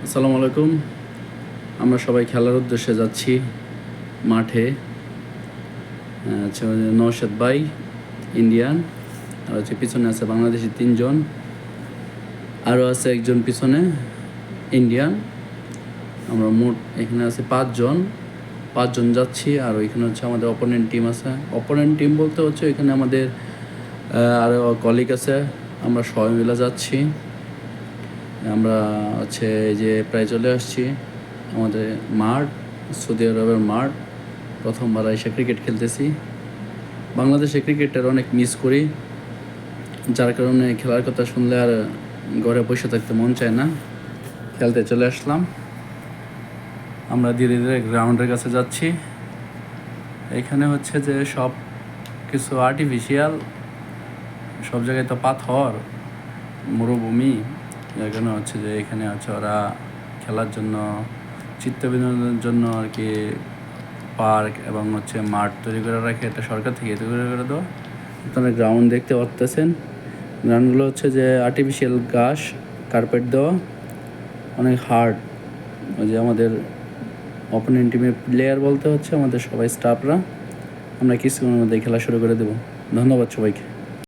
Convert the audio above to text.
আসসালামু আলাইকুম। আমরা সবাই খেলার উদ্দেশ্যে যাচ্ছি মাঠে। নওশাদ ভাই ইন্ডিয়ান, আর হচ্ছে পিছনে আছে বাংলাদেশি 3 জন, আরও আছে একজন পিছনে ইন্ডিয়ান। আমরা মোট এখানে আছে 5 জন যাচ্ছি। আর ওইখানে হচ্ছে আমাদের অপোনেন্ট টিম আছে। অপোনেন্ট টিম বলতে হচ্ছে এখানে আমাদের আরও কলিগ আছে। আমরা সবাই মিলে যাচ্ছি। আমরা হচ্ছে এই যে প্রায় চলে আসছি আমাদের মাঠ, সৌদি আরবের মাঠ। প্রথমবার এসে ক্রিকেট খেলতেছি। বাংলাদেশে ক্রিকেটের অনেক মিস করি, যার কারণে খেলার কথা শুনলে আর ঘরে বসে থাকতে মন চায় না। খেলতে চলে আসলাম। আমরা ধীরে ধীরে গ্রাউন্ডের কাছে যাচ্ছি। এখানে হচ্ছে যে সব কিছু আর্টিফিশিয়াল, সব জায়গায় তো পাথর, মরুভূমি। যার কারণে হচ্ছে যে এখানে হচ্ছে ওরা খেলার জন্য, চিত্ত বিনোদনের জন্য আর কি পার্ক এবং হচ্ছে মাঠ তৈরি করে রাখে। এটা সরকার থেকে তৈরি করে দেওয়া। আপনারা গ্রাউন্ড দেখতে পারতেছেন। গ্রাউন্ডগুলো হচ্ছে যে আর্টিফিশিয়াল ঘাস, কার্পেট দেওয়া, অনেক হার্ড। ওই যে আমাদের অপোনেন্ট টিমের প্লেয়ার বলতে হচ্ছে আমাদের সবাই স্টাফরা। আমরা কিছুক্ষণের মধ্যে খেলা শুরু করে দেব। ধন্যবাদ সবাইকে।